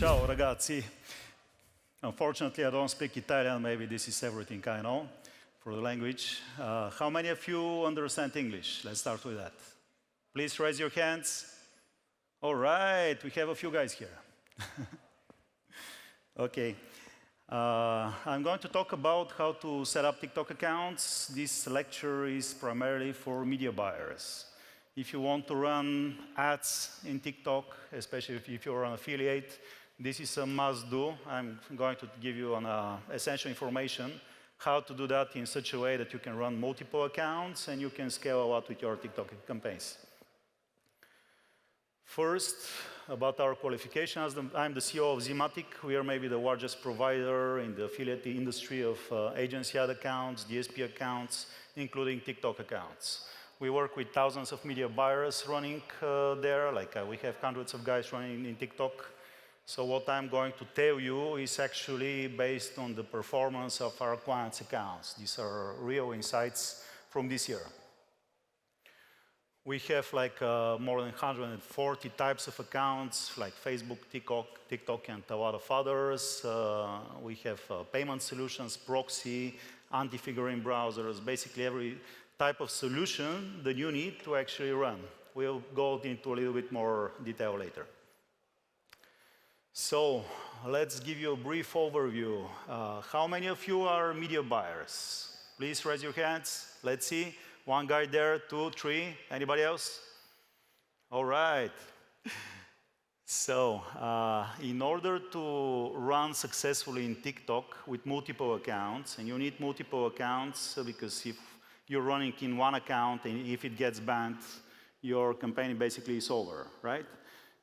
Ciao ragazzi. Unfortunately, I don't speak Italian. Maybe this is everything I know for the language. How many of you understand English? Let's start with that. Please raise your hands. All right, we have a few guys here. Okay. I'm going to talk about how to set up TikTok accounts. This lecture is primarily for media buyers. If you want to run ads in TikTok, especially if you're an affiliate, this is a must-do. I'm going to give you essential information how to do that in such a way that you can run multiple accounts and you can scale a lot with your TikTok campaigns. First, about our qualifications, I'm the CEO of Zmatic. We are maybe the largest provider in the affiliate industry of agency ad accounts, DSP accounts, including TikTok accounts. We work with thousands of media buyers running there, we have hundreds of guys running in TikTok. So what I'm going to tell you is actually based on the performance of our clients' accounts. These are real insights from this year. We have more than 140 types of accounts, like Facebook, TikTok, and a lot of others. We have payment solutions, proxy, anti-fingerprint browsers, basically every type of solution that you need to actually run. We'll go into a little bit more detail later. So let's give you a brief overview. How many of you are media buyers? Please raise your hands. Let's see. One guy there, two, three. Anybody else? All right. So in order to run successfully in TikTok with multiple accounts, and you need multiple accounts because if you're running in one account and if it gets banned, your campaign basically is over, right?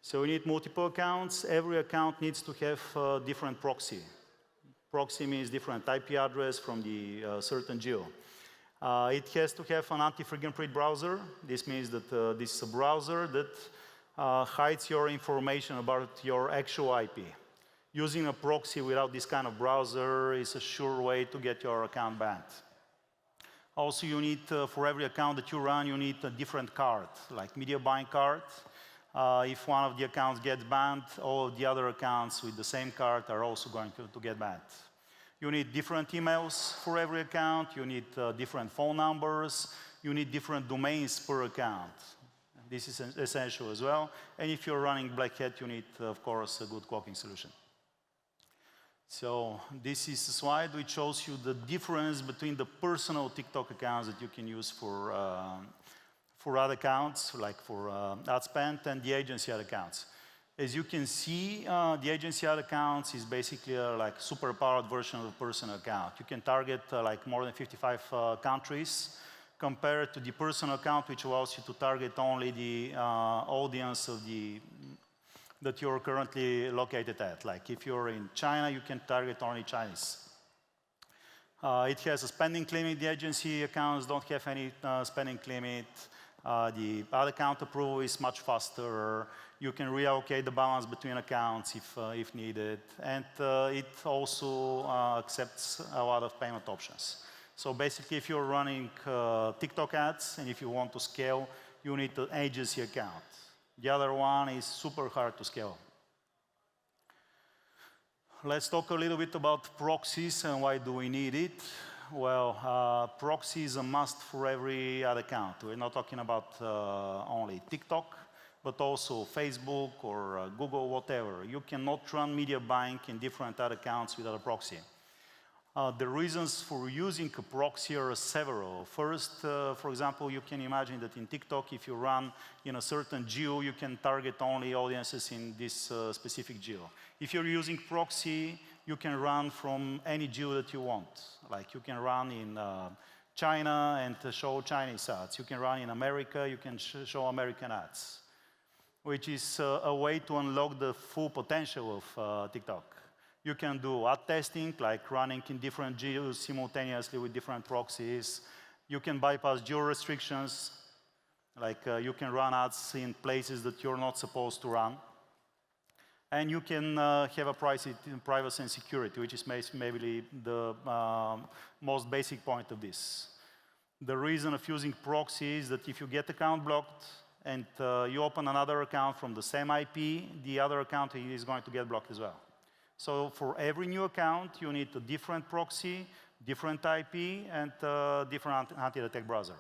So you need multiple accounts. Every account needs to have a different proxy. Proxy means different IP address from the certain geo. It has to have an anti-fingerprint browser. This means that this is a browser that hides your information about your actual IP. Using a proxy without this kind of browser is a sure way to get your account banned. Also, you need, for every account that you run, you need a different card, like media buying card. If one of the accounts gets banned, all of the other accounts with the same card are also going to get banned. You need different emails for every account. You need different phone numbers. You need different domains per account. This is essential as well. And if you're running Black Hat, you need, of course, a good clocking solution. So this is a slide which shows you the difference between the personal TikTok accounts that you can use for ad accounts, like for ad spend, and the agency ad accounts. As you can see, the agency ad accounts is basically a super powered version of a personal account. You can target more than 55 countries compared to the personal account, which allows you to target only the audience of that you're currently located at. Like if you're in China, you can target only Chinese. It has a spending limit. The agency accounts don't have any spending limit. The ad account approval is much faster. You can reallocate the balance between accounts if needed. And it also accepts a lot of payment options. So basically, if you're running TikTok ads and if you want to scale, you need an agency account. The other one is super hard to scale. Let's talk a little bit about proxies and why do we need it. Well, proxy is a must for every ad account. We're not talking about only TikTok, but also Facebook or Google, whatever. You cannot run media buying in different ad accounts without a proxy. The reasons for using a proxy are several. First, for example, you can imagine that in TikTok, if you run in a certain geo, you can target only audiences in this specific geo. If you're using proxy, you can run from any geo that you want. Like you can run in China and show Chinese ads. You can run in America, you can show American ads, which is a way to unlock the full potential of TikTok. You can do ad testing, like running in different geos simultaneously with different proxies. You can bypass geo restrictions, like you can run ads in places that you're not supposed to run. And you can have a privacy and security, which is maybe the most basic point of this. The reason of using proxy is that if you get account blocked, and you open another account from the same IP, the other account is going to get blocked as well. So for every new account, you need a different proxy, different IP, and different anti-detect browser.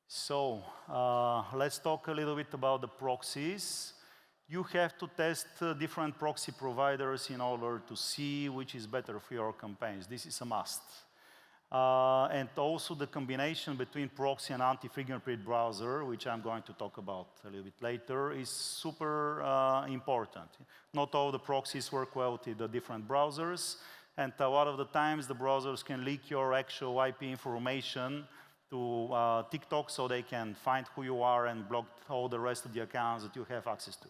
So let's talk a little bit about the proxies. You have to test different proxy providers in order to see which is better for your campaigns. This is a must. And also the combination between proxy and anti-fingerprint browser, which I'm going to talk about a little bit later, is super important. Not all the proxies work well with the different browsers, and a lot of the times the browsers can leak your actual IP information to TikTok so they can find who you are and block all the rest of the accounts that you have access to.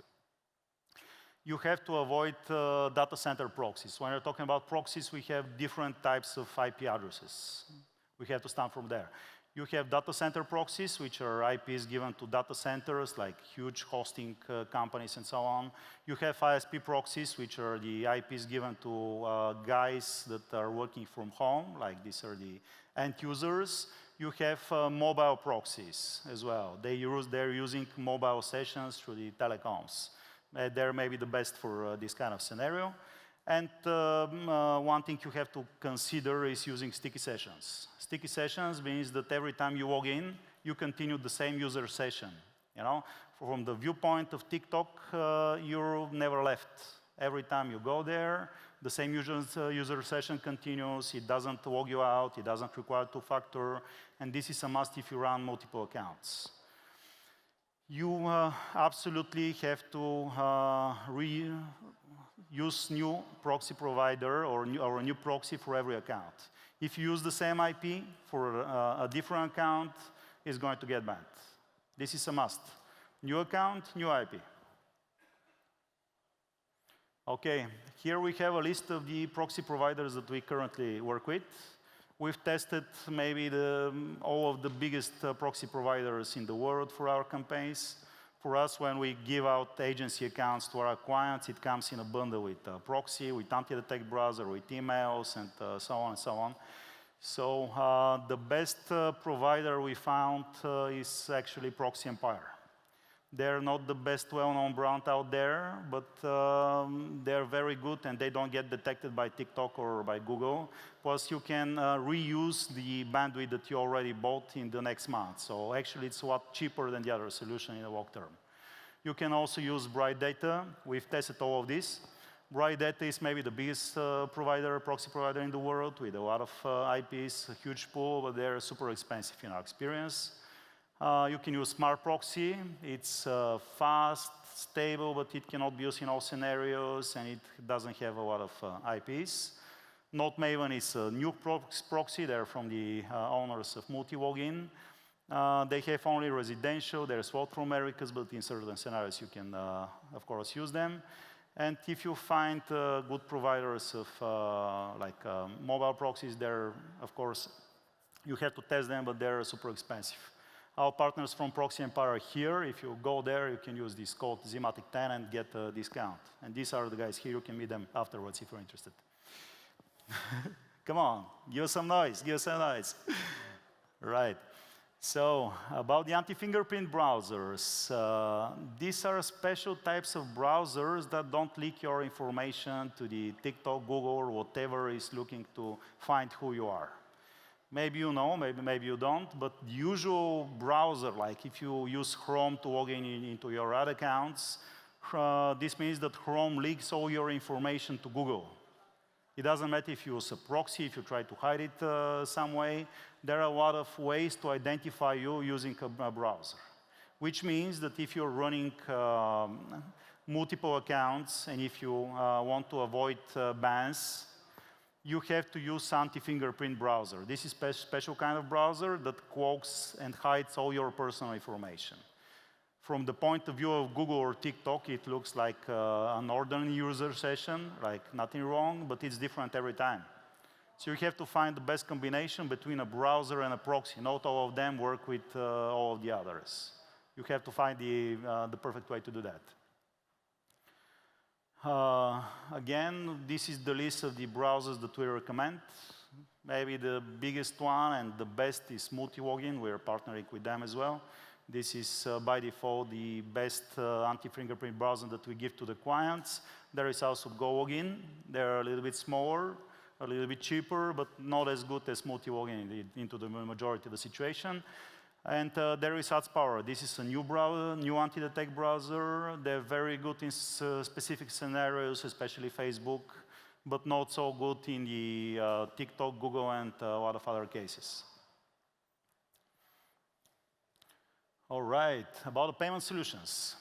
You have to avoid data center proxies. When we're talking about proxies, we have different types of IP addresses. We have to start from there. You have data center proxies, which are IPs given to data centers, like huge hosting companies and so on. You have ISP proxies, which are the IPs given to guys that are working from home, like these are the end users. You have mobile proxies as well. They're using mobile sessions through the telecoms. They're maybe the best for this kind of scenario. And one thing you have to consider is using sticky sessions. Sticky sessions means that every time you log in, you continue the same user session. You know, from the viewpoint of TikTok, you're never left. Every time you go there, the same user session continues. It doesn't log you out. It doesn't require two-factor. And this is a must if you run multiple accounts. You absolutely have to use new proxy provider or a new proxy for every account. If you use the same IP for a different account, it's going to get banned. This is a must. New account, new IP. OK, here we have a list of the proxy providers that we currently work with. We've tested maybe all of the biggest proxy providers in the world for our campaigns. For us, when we give out agency accounts to our clients, it comes in a bundle with proxy, with anti-detect browser, with emails, and so on and so on. So the best provider we found is actually Proxy Empire. They're not the best well-known brand out there, but they're very good, and they don't get detected by TikTok or by Google. Plus, you can reuse the bandwidth that you already bought in the next month. So actually, it's a lot cheaper than the other solution in the long term. You can also use Bright Data. We've tested all of this. Bright Data is maybe the biggest proxy provider in the world with a lot of IPs, a huge pool, but they're super expensive in our experience. You can use Smart Proxy. It's fast, stable, but it cannot be used in all scenarios, and it doesn't have a lot of IPs. NoteMaven is a new proxy. They're from the owners of Multi-Login. They have only residential. They're sold from Americas, but in certain scenarios, you can, of course, use them. And if you find good providers of mobile proxies, they're, of course, you have to test them, but they're super expensive. Our partners from Proxy Empire are here. If you go there, you can use this code ZMatic10 and get a discount. And these are the guys here. You can meet them afterwards if you're interested. Come on, give us some noise, give us some noise. Right. So about the anti-fingerprint browsers, these are special types of browsers that don't leak your information to the TikTok, Google, or whatever is looking to find who you are. Maybe you know, maybe you don't, but the usual browser, like if you use Chrome to log in into your ad accounts, this means that Chrome leaks all your information to Google. It doesn't matter if you use a proxy, if you try to hide it some way. There are a lot of ways to identify you using a browser, which means that if you're running multiple accounts and if you want to avoid bans, you have to use anti-fingerprint browser. This is a special kind of browser that cloaks and hides all your personal information. From the point of view of Google or TikTok, it looks like an ordinary user session, like nothing wrong, but it's different every time. So you have to find the best combination between a browser and a proxy. Not all of them work with all of the others. You have to find the perfect way to do that. Again, this is the list of the browsers that we recommend. Maybe the biggest one and the best is Multi-Login. We're partnering with them as well. This is, by default, the best anti-fingerprint browser that we give to the clients. There is also GoLogin. They're a little bit smaller, a little bit cheaper, but not as good as multi-login into the majority of the situation. And there is AdsPower. This is a new browser, new anti-detect browser. They're very good in specific scenarios, especially Facebook, but not so good in the TikTok, Google, and a lot of other cases. All right, about the payment solutions.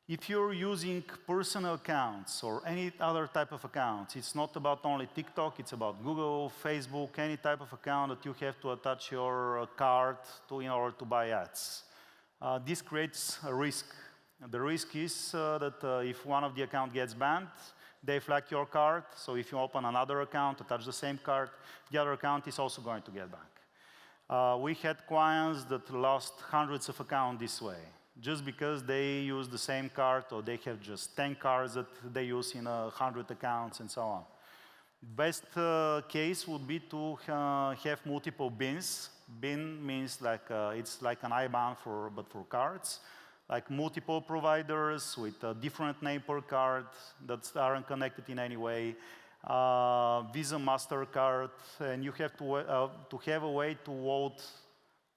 If you're using personal accounts or any other type of accounts, it's not about only TikTok, it's about Google, Facebook, any type of account that you have to attach your card to in order to buy ads. This creates a risk. The risk is that if one of the accounts gets banned, they flag your card. So if you open another account, attach the same card, the other account is also going to get banned. We had clients that lost hundreds of accounts this way, just because they use the same card, or they have just 10 cards that they use in 100 accounts, and so on. Best case would be to have multiple bins. Bin means like it's like an IBAN but for cards, like multiple providers with a different name per card that aren't connected in any way. Visa, MasterCard, and you have to have a way to vote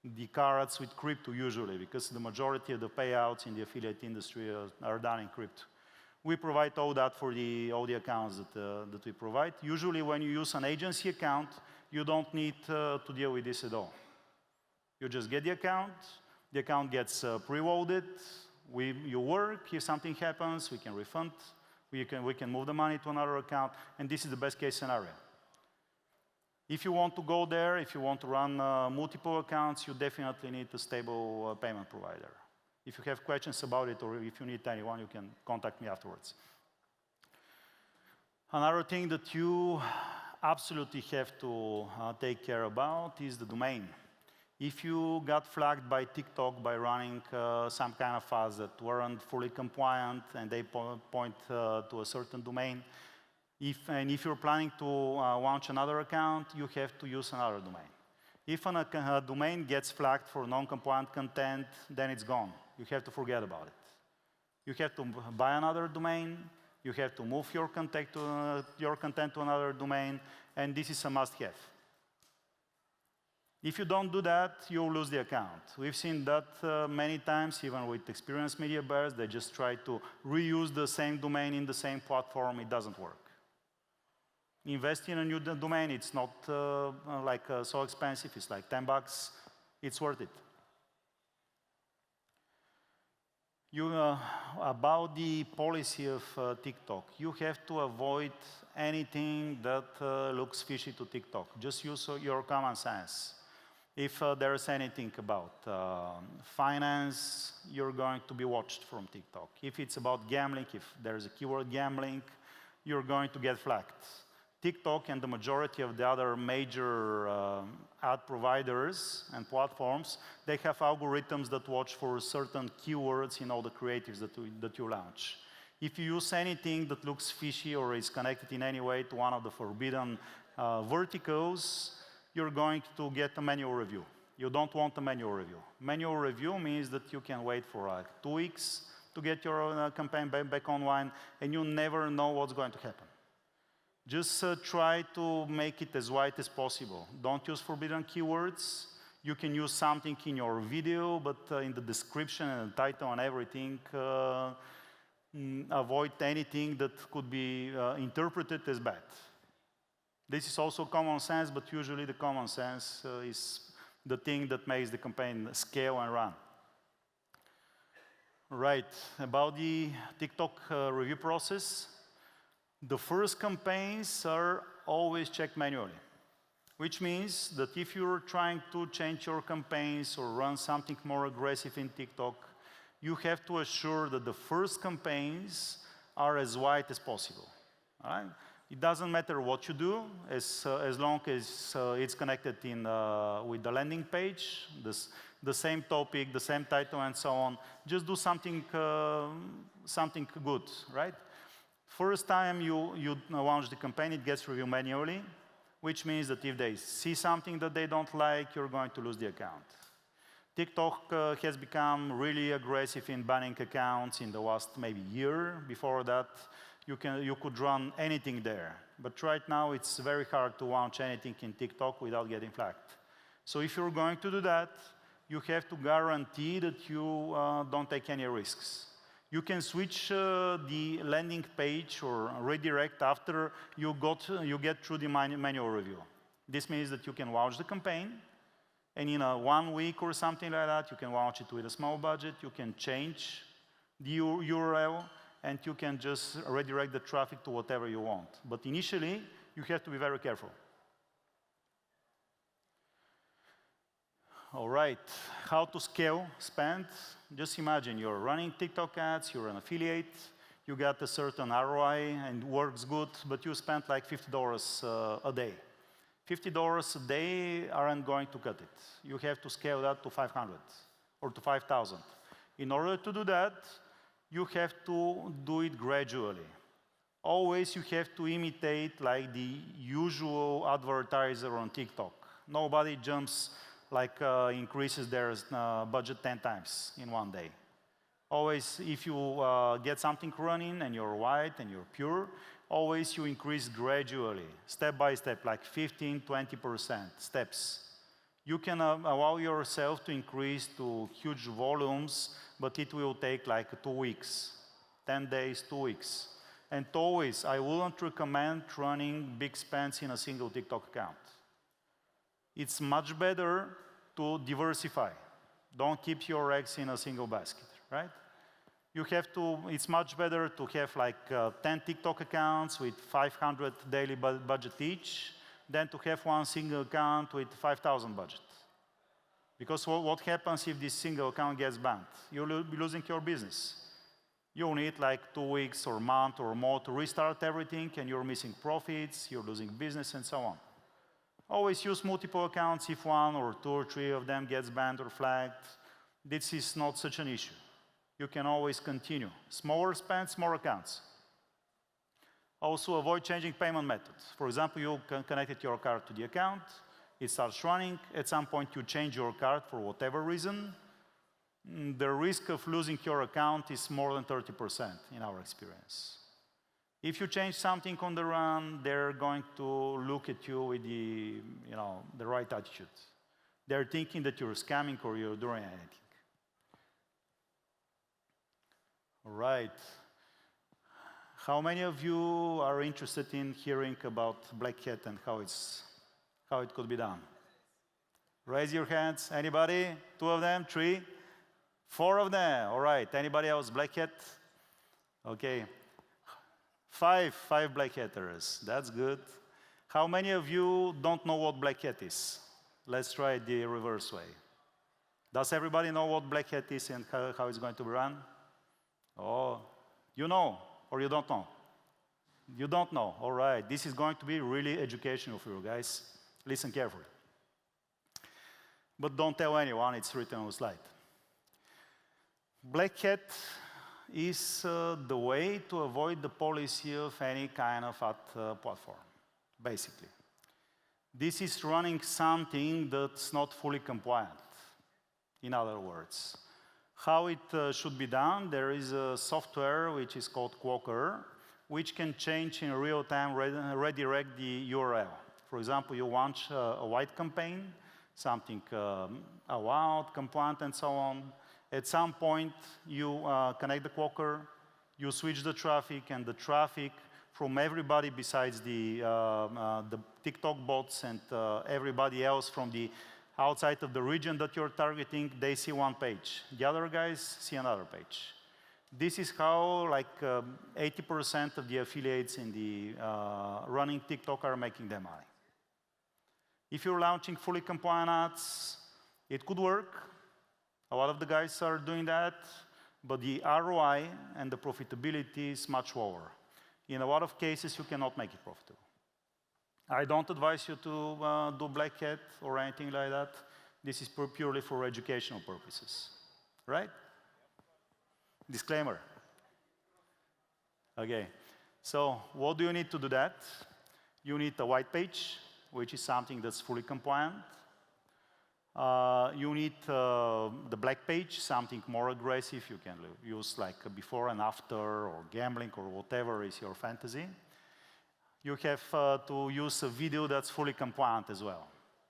the cards with crypto usually, because the majority of the payouts in the affiliate industry are done in crypto. We provide all that for all the accounts that we provide. Usually when you use an agency account, you don't need to deal with this at all. You just get the account gets pre-loaded, you work, if something happens, we can refund. We can move the money to another account, and this is the best case scenario. If you want to go there, if you want to run multiple accounts, you definitely need a stable payment provider. If you have questions about it, or if you need anyone, you can contact me afterwards. Another thing that you absolutely have to take care about is the domain. If you got flagged by TikTok by running some kind of ads that weren't fully compliant and they point to a certain domain, if you're planning to launch another account, you have to use another domain. If a domain gets flagged for non-compliant content, then it's gone. You have to forget about it. You have to buy another domain, you have to move your content to another domain, and this is a must-have. If you don't do that, you'll lose the account. We've seen that many times, even with experienced media buyers. They just try to reuse the same domain in the same platform. It doesn't work. Invest in a new domain. It's not so expensive. It's like $10. It's worth it. About the policy of TikTok, you have to avoid anything that looks fishy to TikTok. Just use your common sense. If there's anything about finance, you're going to be watched from TikTok. If it's about gambling, if there's a keyword gambling, you're going to get flagged. TikTok and the majority of the other major ad providers and platforms, they have algorithms that watch for certain keywords in all the creatives that you launch. If you use anything that looks fishy or is connected in any way to one of the forbidden verticals, you're going to get a manual review. You don't want a manual review. Manual review means that you can wait for like 2 weeks to get your campaign back online, and you never know what's going to happen. Just try to make it as wide as possible. Don't use forbidden keywords. You can use something in your video, but in the description and the title and everything, avoid anything that could be interpreted as bad. This is also common sense, but usually the common sense is the thing that makes the campaign scale and run. Right, about the TikTok review process, the first campaigns are always checked manually, which means that if you're trying to change your campaigns or run something more aggressive in TikTok, you have to assure that the first campaigns are as wide as possible. All right? It doesn't matter what you do, as long as it's connected with the landing page, the same topic, the same title, and so on. Just do something good, right? First time you launch the campaign, it gets reviewed manually, which means that if they see something that they don't like, you're going to lose the account. TikTok has become really aggressive in banning accounts in the last maybe year. Before that, you could run anything there. But right now, it's very hard to launch anything in TikTok without getting flagged. So if you're going to do that, you have to guarantee that you don't take any risks. You can switch the landing page or redirect after you get through the manual review. This means that you can launch the campaign, and in 1 week or something like that, you can launch it with a small budget. You can change the URL, and you can just redirect the traffic to whatever you want. But initially, you have to be very careful. All right, how to scale spend? Just imagine you're running TikTok ads, you're an affiliate, you get a certain ROI and works good, but you spent like $50 a day. $50 a day aren't going to cut it. You have to scale that to 500 or to 5,000. In order to do that, you have to do it gradually. Always you have to imitate like the usual advertiser on TikTok. Nobody jumps like increases their budget 10 times in 1 day. Always, if you get something running and you're white and you're pure, always you increase gradually, step by step, like 15, 20% steps. You can allow yourself to increase to huge volumes, but it will take like 2 weeks, 10 days, 2 weeks. And always, I wouldn't recommend running big spends in a single TikTok account. It's much better to diversify. Don't keep your eggs in a single basket, right? You have to, it's much better to have like 10 TikTok accounts with 500 daily budget each than to have one single account with 5,000 budget. Because what happens if this single account gets banned? You'll be losing your business. You'll need like 2 weeks or a month or more to restart everything, and you're missing profits, you're losing business, and so on. Always use multiple accounts if 1 or 2 or 3 of them gets banned or flagged. This is not such an issue. You can always continue. Smaller spends, more accounts. Also, avoid changing payment methods. For example, you connected your card to the account, it starts running. At some point, you change your card for whatever reason. The risk of losing your account is more than 30% in our experience. If you change something on the run, they're going to look at you with the right attitude. They're thinking that you're scamming or you're doing anything. All right. How many of you are interested in hearing about Black Hat and how it could be done? Raise your hands. Anybody? 2 of them? 3? 4 of them. All right. Anybody else? Black Hat? Okay. 5 Black Hatters. That's good. How many of you don't know what Black Hat is? Let's try it the reverse way. Does everybody know what Black Hat is and how it's going to be run? Oh, you know, or you don't know? You don't know. All right. This is going to be really educational for you guys. Listen carefully. But don't tell anyone, it's written on the slide. Black Hat is the way to avoid the policy of any kind of ad platform, basically. This is running something that's not fully compliant, in other words. How it should be done, there is a software which is called Cloaker, which can change in real time, redirect the URL. For example, you launch a white campaign, something allowed, compliant, and so on. At some point, you connect the Cloaker, you switch the traffic, and the traffic from everybody besides the TikTok bots and everybody else from the outside of the region that you're targeting, they see one page. The other guys see another page. This is how like 80% of the affiliates in the running TikTok are making their money. If you're launching fully compliant ads, it could work. A lot of the guys are doing that, but the ROI and the profitability is much lower. In a lot of cases, you cannot make it profitable. I don't advise you to do Black Hat or anything like that. This is purely for educational purposes, right? Disclaimer. Okay, so what do you need to do that? You need a white page, which is something that's fully compliant. You need the black page, something more aggressive. You can use like before and after, or gambling, or whatever is your fantasy. You have to use a video that's fully compliant as well,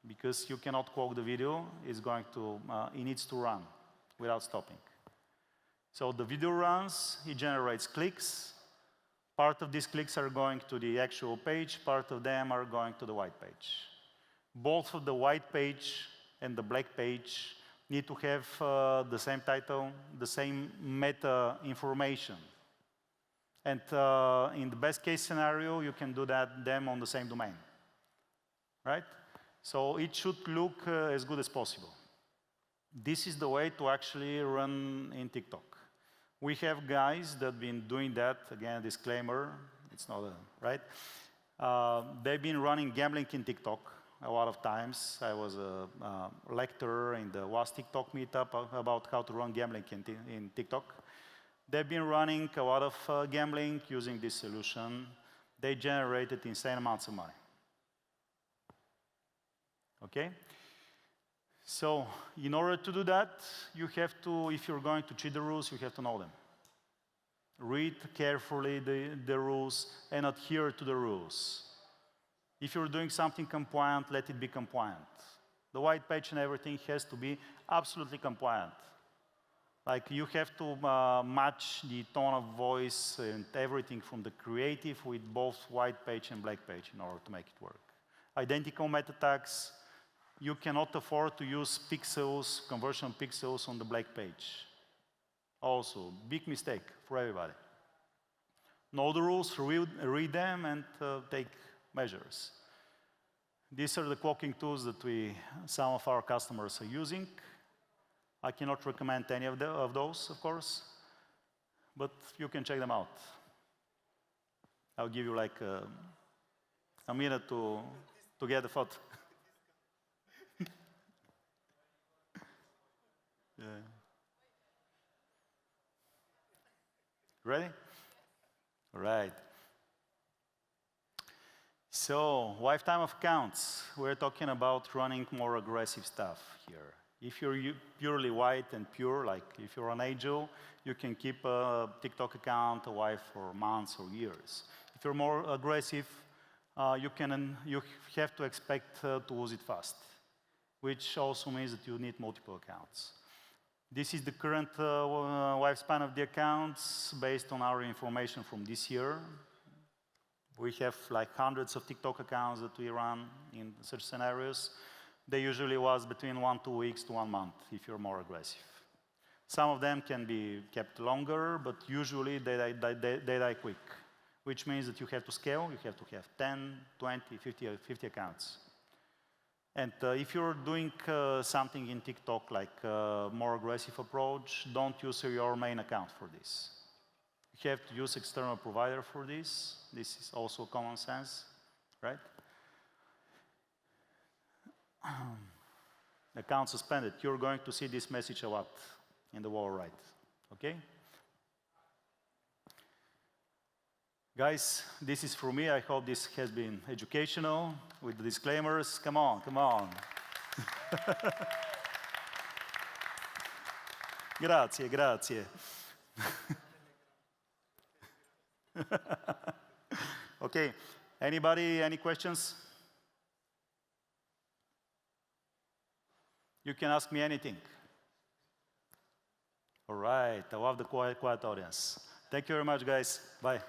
because you cannot quote the video. It needs to run without stopping. So the video runs, it generates clicks. Part of these clicks are going to the actual page, part of them are going to the white page. Both of the white page and the black page need to have the same title, the same meta information. And in the best case scenario, you can do them on the same domain, right? So it should look as good as possible. This is the way to actually run in TikTok. We have guys that have been doing that. Again, disclaimer, it's not right? They've been running gambling in TikTok a lot of times. I was a lecturer in the WAS TikTok meetup about how to run gambling in TikTok. They've been running a lot of gambling using this solution. They generated insane amounts of money. Okay? So in order to do that, you have to, if you're going to cheat the rules, you have to know them. Read carefully the rules and adhere to the rules. If you're doing something compliant, let it be compliant. The white page and everything has to be absolutely compliant. Like you have to match the tone of voice and everything from the creative with both white page and black page in order to make it work. Identical meta tags. You cannot afford to use pixels, conversion pixels on the black page. Also, big mistake for everybody. Know the rules, read them, and take measures. These are the clocking tools that some of our customers are using. I cannot recommend any of those, of course, but you can check them out. I'll give you like a minute to get the thought. Yeah. Ready? All right. So, lifetime of accounts. We're talking about running more aggressive stuff here. If you're purely white and pure, like if you're an angel, you can keep a TikTok account alive for months or years. If you're more aggressive, you have to expect to lose it fast, which also means that you need multiple accounts. This is the current lifespan of the accounts based on our information from this year. We have like hundreds of TikTok accounts that we run in such scenarios. They usually last between 1 to 2 weeks to 1 month if you're more aggressive. Some of them can be kept longer, but usually they die quick, which means that you have to scale. You have to have 10, 20, 50 accounts. And if you're doing something in TikTok like a more aggressive approach, don't use your main account for this. You have to use external provider for this. This is also common sense, right? Account suspended. You're going to see this message a lot in the wall right, okay? Guys, this is for me. I hope this has been educational with the disclaimers. Come on, come on. Grazie, grazie. Okay, anybody, any questions? You can ask me anything. All right, I love the quiet audience. Thank you very much, guys. Bye.